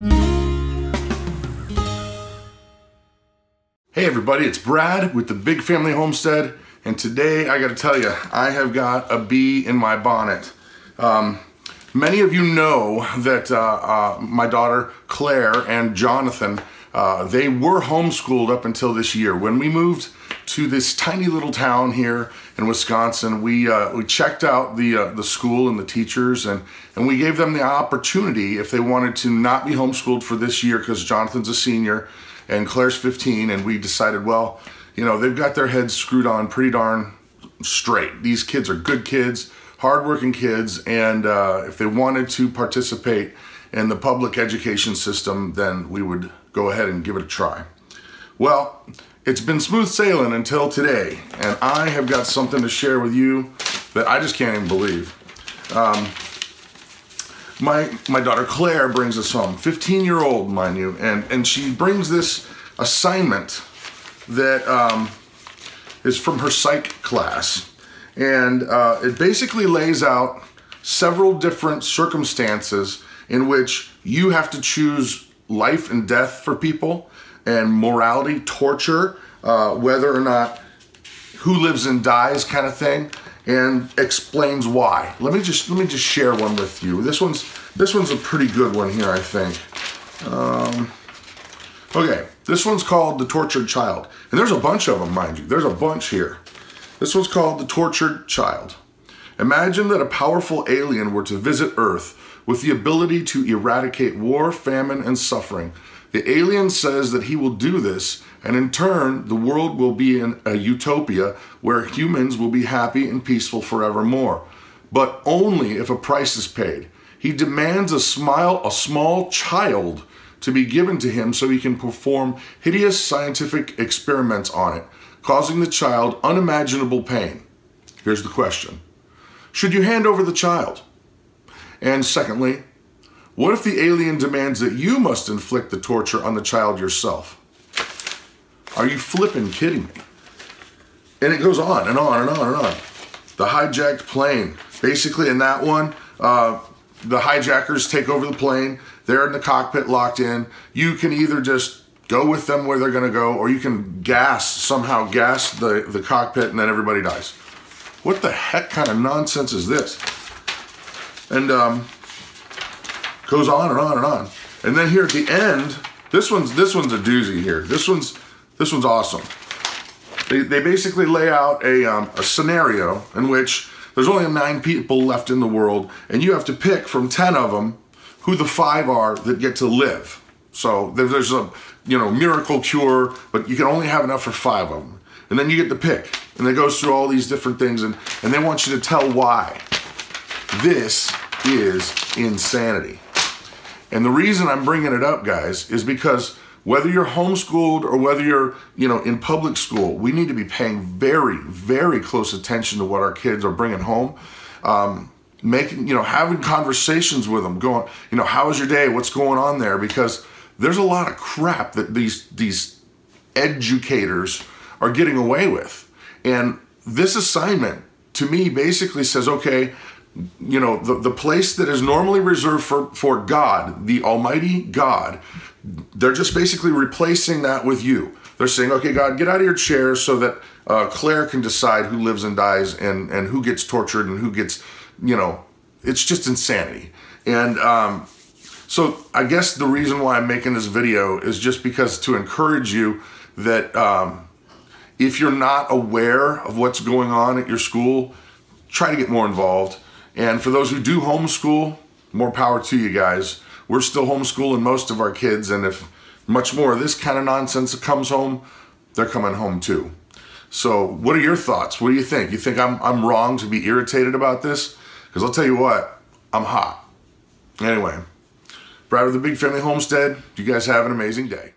Hey everybody, it's Brad with the Big Family Homestead, and today I gotta tell you, I have got a bee in my bonnet. Many of you know that my daughter Claire and Jonathan, they were homeschooled up until this year. When we moved to this tiny little town here in Wisconsin, we checked out the school and the teachers, and we gave them the opportunity if they wanted to not be homeschooled for this year, because Jonathan's a senior and Claire's 15, and we decided, well, you know, they've got their heads screwed on pretty darn straight. These kids are good kids, hardworking kids, and if they wanted to participate in the public education system, then we would go ahead and give it a try. Well, it's been smooth sailing until today, and I have got something to share with you that I just can't even believe. My daughter Claire brings us home, 15-year-old, mind you, and she brings this assignment that is from her psych class. And it basically lays out several different circumstances in which you have to choose life and death for people, and morality, torture, whether or not who lives and dies kind of thing, and explains why. Let me just share one with you. This one's a pretty good one here, I think. Okay, this one's called The Tortured Child. And there's a bunch of them, mind you. There's a bunch here. This one's called The Tortured Child. Imagine that a powerful alien were to visit Earth with the ability to eradicate war, famine, and suffering. The alien says that he will do this, and in turn, the world will be in a utopia where humans will be happy and peaceful forevermore. But only if a price is paid. He demands a small child to be given to him so he can perform hideous scientific experiments on it, causing the child unimaginable pain. Here's the question. Should you hand over the child? And secondly, what if the alien demands that you must inflict the torture on the child yourself? Are you flipping kidding me? And it goes on and on and on and on. The hijacked plane. Basically in that one, the hijackers take over the plane. They're in the cockpit locked in. You can either just go with them where they're gonna go, or you can somehow gas the cockpit, and then everybody dies. What the heck kind of nonsense is this? And goes on and on and on. And then here at the end, this one's a doozy here. This one's awesome. They basically lay out a scenario in which there's only 9 people left in the world, and you have to pick from 10 of them who the 5 are that get to live. So there's a miracle cure, but you can only have enough for 5 of them. And then you get to pick, and it goes through all these different things, and they want you to tell why. This is insanity. And the reason I'm bringing it up, guys, is because whether you're homeschooled or whether you're, in public school, we need to be paying very, very close attention to what our kids are bringing home. Having conversations with them, going, how was your day? What's going on there? Because there's a lot of crap that these educators are getting away with. And this assignment, to me, basically says, okay, the place that is normally reserved for God, the Almighty God, they're just basically replacing that with you. They're saying, okay, God, get out of your chair so that Claire can decide who lives and dies and who gets tortured and who gets, it's just insanity. And so I guess the reason why I'm making this video is just because to encourage you that if you're not aware of what's going on at your school, try to get more involved. And for those who do homeschool, more power to you guys. We're still homeschooling most of our kids, and if much more of this kind of nonsense comes home, they're coming home too. So what are your thoughts? What do you think? You think I'm wrong to be irritated about this? Because I'll tell you what, I'm hot. Anyway, Brad with the Big Family Homestead, you guys have an amazing day.